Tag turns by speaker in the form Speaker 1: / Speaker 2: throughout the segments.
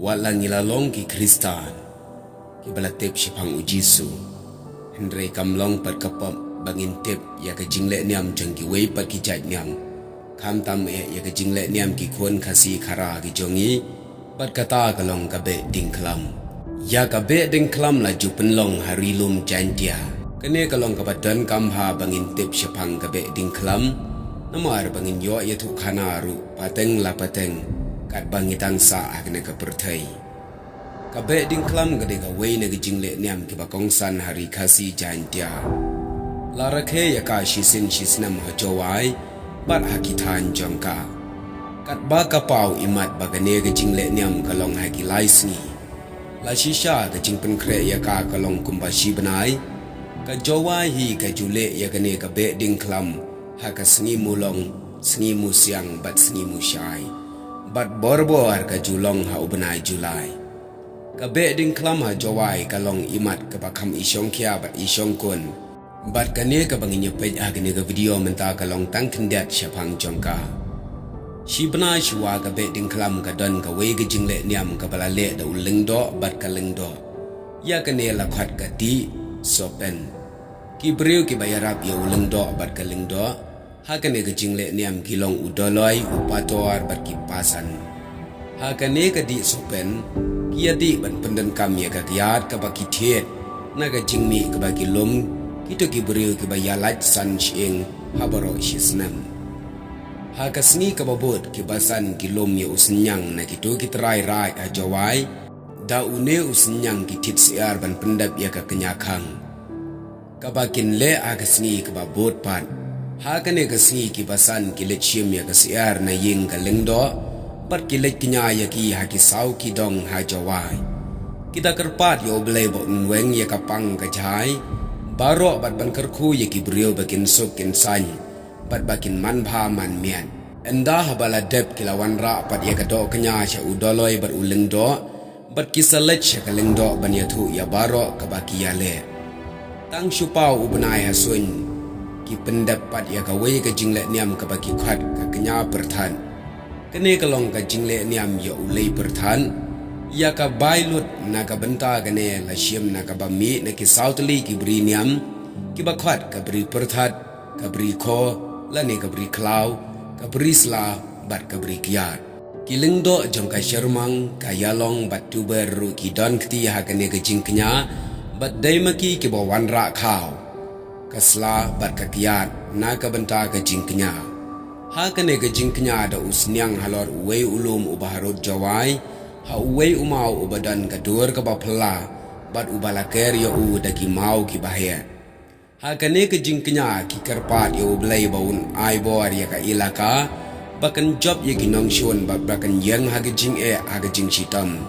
Speaker 1: walang ilalong ki Kristan ki balatip sipang ujisu Hendrai kamlong pat kapap bangin tip ya ka jingle niam jang ki wei pat ki jat niam kam tam ya ka jingle niam ki khon khasi khara ki jongi pat kata kalong ka be ding klam ya ka be ding klam la ju penlong harilum jantia kene kalong ka badan kam ha bangin tip sipang ka be ding klam namar bangin yo ya thu khana ru pateng la pateng kat bangitang sa akne ka perthai kabe ding klam gade ka wei na jingle niam ki bakong san hari khasi jantia la rakhe ya ka shisin shisnam hajowai pat hakithan jongka kat ba ka pau imat bagane ga jingle niam kalong ha ki laisni la shisha ga jingpen kre ya ka kalong kumbashi banai ka jowai hi ka jule ya gane ka be ding klam ha ka sngi mulong sngi musyang bat sngi musyai bat borbor ka julong ha ubenai julai ka be ding klam ha jowai kalong imat ka bakam isyong kia bat isyong kun bat kane ka bangin pej agne ka video menta kalong tang kendat syapang jongka shi bna shwa ka be ding klam ka don ka wei ga jingle niam ka balale da uleng do bat ka leng do ya kane la khat ka ti sopen ki breu ki bayarap ya uleng do bat ka leng do ha kane ka jingle niam kilong udoloi upator bat ki pasan ha kane ka di sopen kia di ban pendan kam ya ka kiat ka baki thiet na ka jingmi ka baki lum kito ki beriu ki bayalat san shing habaro shisnam ha ka sni ka babot ki basan ki lum ya usnyang na kito ki trai rai a jawai da une usnyang ki tit siar ban pendap ya ka kenyakang ka bakin le a ka sni ka babot pat ha ka ne ka sni ki basan ki lechim ya ka siar na ying ka lengdo bat ki lek kinya ya ki ha ki sau ki dong ha jawai kita kerpat yo blei bo nweng ya ka pang ka jai baro bat ban kerku ya ki brio bakin suk kin san bat bakin man bha man mian enda habala dep kilawan ra pat ya ka do kenya sha udoloi bat uleng do bat ki salet sha ka leng do ban ya thu ya baro ka baki ya le tang shupau ubnai hasun ki pendap pat ya ka wei ka jingle niam ka baki khat ka kenya perthan kene kalong ka jingle niam ya ulei perthan ya ka bailut na ka benta gane la shim na ka bami na ki sautli ki bri niam ki bakhat ka bri perthat ka bri kho la ne ka bri klau ka bri sla bat ka bri kiat ki lingdo jong ka shermang ka yalong bat tuber ru ki don kti ha gane ka jingknya bat daimaki ki bawan ra khau ka sla bat ka kiat na ka benta ka jingknya ha kane ka jingknya da usnyang halor uwei ulum ubaharut jawai ha uwei umau ubadan ka dur ka bapla bat ubalaker ya u daki mau ki bahaya ha kane ka jingknya ki karpat ya ublai baun ai bor ya ka ilaka bakan job ya ginong shon bakan yang ha jing ha jing sitam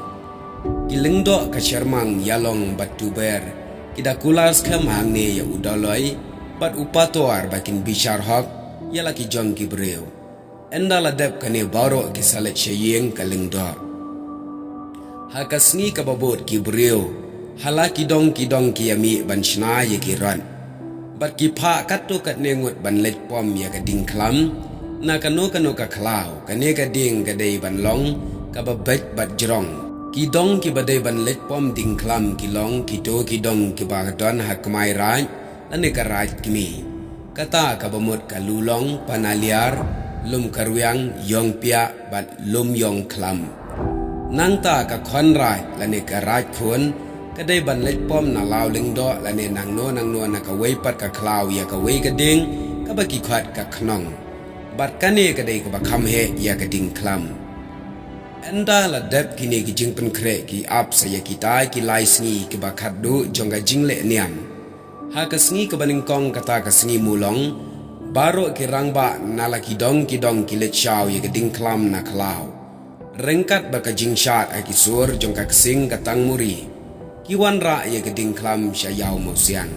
Speaker 1: ki lengdo ka sharmang yalong bat tuber kita kulas kam hangne ya udaloi bat upator bakin bishar hak ya laki jong ki breu endala dep kane baro ki salet shayeng ka lengdo ha kasni ka babot ki breu halaki dong ki yami ban shna ye ki ran bat ki pha katto kat nengut ban let pom ya ka ding klam na kano ka klau kane ka ding ka dei ban long ka babet bat jrong ki dong ki badai ban let pom ding klam ki long ki to ki dong ki ba don ha kmai raj ane ka raj kimi kata ka bamut ka lulong panaliar lum karwyang yong pia bat lum yong klam nang ta ka khon rai lane ka raj khun kadai ban let pom na law ling do lane nang no na ka wei pat ka klaw ya ka wei ka ding ka ba ki khat ka khnong bat kane kadai ka ba kham he ya ka ding klam enda la dep kini ki jingpen kre ki ap sa ya ki tai ki lai sngi ki ba khat du jonga jingle niam ha ka sngi ka baning kong kata ka sngi mulong baro ki rangba na la ki dong ki let shaw ya ka ding klam na klaw rengkat baka jingshat aki sur jongka kesing katang muri kiwan ra ye geding klam syayau musiang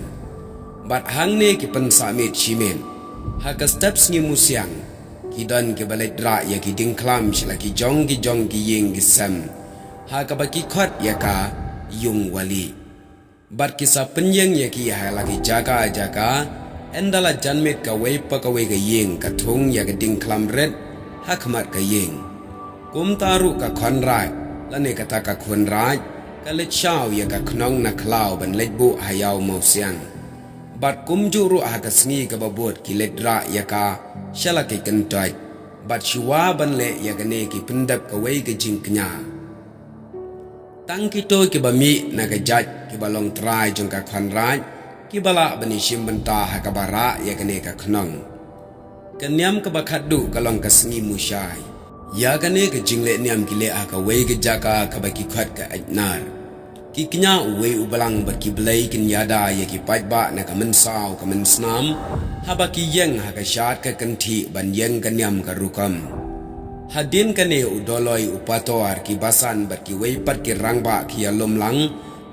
Speaker 1: bat hangne ki pensamit shimen ha ka steps ni musiang ki don ki balet ra ye ki ding klam shlaki jong ki ying ki sam ha ka baki khat ya ka yung wali bat ki sa penyeng ye ki ha lagi jaga endala janmet ka wei pa ka wei ga ying ka thung ya geding klam red ha khamat ka ying kum taru ka khon rai และในกตากะควรร้ายก็เล็ดเช้าอย่ากะขนองนักคลาวบันเล็ดบุหายาวเมาเสียงบัดกุมจุรุหากสงีกับบวดกิเล็ดระยากาชะละกิกันใจบัดชิวาบันเละยากเนกิพันดับกะเวกจิงกญาตั้งกิโตกิบะมีนักจัดกิบะลองทรายจงกะควันร้ายกิบะละบันิชิมบันตาหากบาระยากเนกะขนองกันยำกบะขัดดูกะลองกะสงีมุชายยากเนกะจิงเละเนียมกิเลอะกะเวกจากากะบะกิขัดกะอัจนารki kenya uwe ubalang bar ki blai kin yada ya ki pai ba na ka men saw ka men snam ha ba ki yeng ha ka shat ka kan thi ban yeng kan yam ka rukam hadin ka ne udoloi upator ki basan bar ki wei pat ki rangba ki alom lang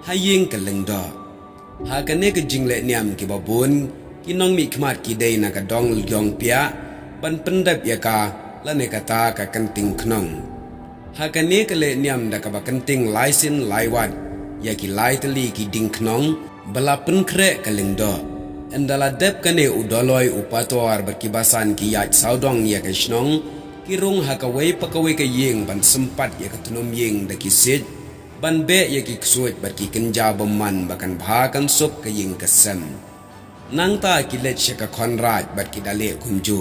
Speaker 1: ha yeng ka leng do ha ka ne ka jingle niam ki babun ki nong mi khmat ki dei na ka dong yong pia ban pendap ya ka la ne ka ta ka kan ting knong ha ka ne ka le niam da ka ba kan ting lai sin lai wat ya ki lai tali ki ding knong bala pen kre kaleng do endala dep kane udoloi upator berkibasan ki yat saudong ya ka snong ki rung ha ka wei pa ka wei ka yeng ban sempat ya ka tunom yeng da ki sit ban be ya ki ksuit bar ki kenja beman bakan bha kan sok ka yeng ka sem nang ta ki let shaka konraj bar ki dale kumju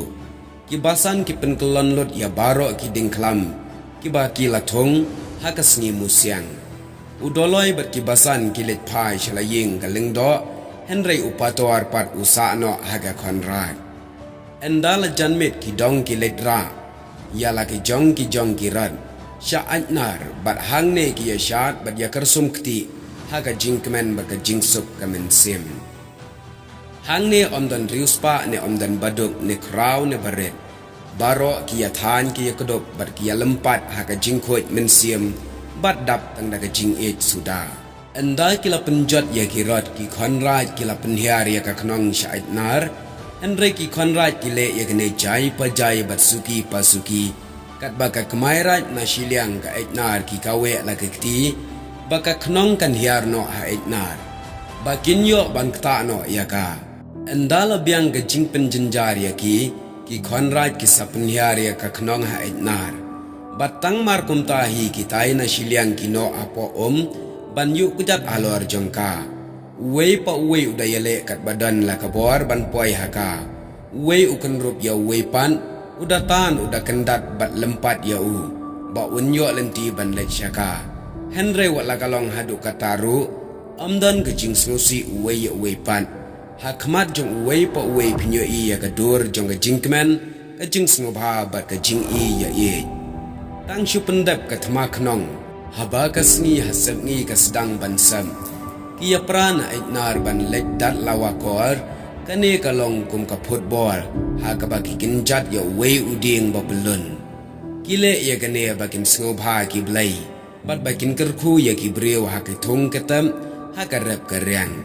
Speaker 1: ki basan ki pen kelon lot ya baro ki ding klam ki ba ki la thong ha ka sngi musyang udoloi bar ki basan kilet phai shalaying kaleng do henry upator pat usa no haga konrad endala janmet ki dong kilet ra yala ki jong ki ran sha annar bat hangne ki yashat bat yakarsum kti haga jingkmen baka jingsuk kamen sim hangne omdan riuspa ne omdan baduk ne kraw ne baret baro ki yathan ki yakodop bat ki yalempat haga jingkhoj men sim bat dap tang daga jing ej suda andai kila penjot ya kirot ki konraj kila penhiar ya ka knong syait nar andre ki konraj kile ya kene jai pa jai bat suki pasuki kat baka kemairaj na shiliang ka etnar ki kawe la kti baka knong kan hiar no ha etnar bakin yo ban kta no ya ka andala biang ga jing penjenjar ya ki konraj ki sapenhiar ya ka knong ha etnar batang markum tahi kitai na shiliang kino apo ban yu kujat alor jongka wei pa wei udayale kat badan la kabor ban poi haka wei ukan rup ya wei pan udatan udakendat bat lempat ya u ba unyo lenti ban let shaka henry wala kalong hadu kataru amdan kejing snusi wei ya wei pan hakmat jong wei pa wei pinyo i ya kadur jong kejingkmen kejing snubha bat kejing i ya ye tang shu pendap ka thma knong haba ka sngi hasab ngi ka sedang bansam ki prana itnar ban lek dat lawa kor kane ka long kum ka football ha ka ba ki kinjat ya wei uding ba belun kile ya kane ba kin snobha ki blai bat ba kin kerkhu ya ki breu ha ki thung katam ha ka rep ka rang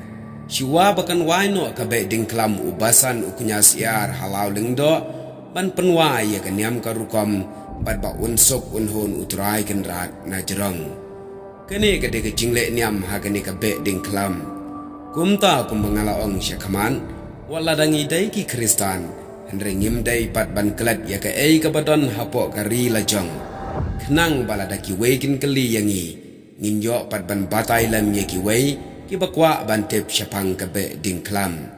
Speaker 1: shiwa ba kan wai no ka be ding klam ubasan ukunya siar halau lengdo ban penwa ya kanyam ka rukom bat ba unsok unhon utrai kan rat na jerong kene ka de jingle niam ha kene ka be ding klam kumta kum mangala ong syakman wala dangi dai ki kristan henre ngim dai pat ban klat ya ka ei ka badon hapo ka ri la jong knang balada ki wekin kali yangi ngin yo pat ban batai lam ye ki wei ki bakwa ban tep syapang ka be ding klam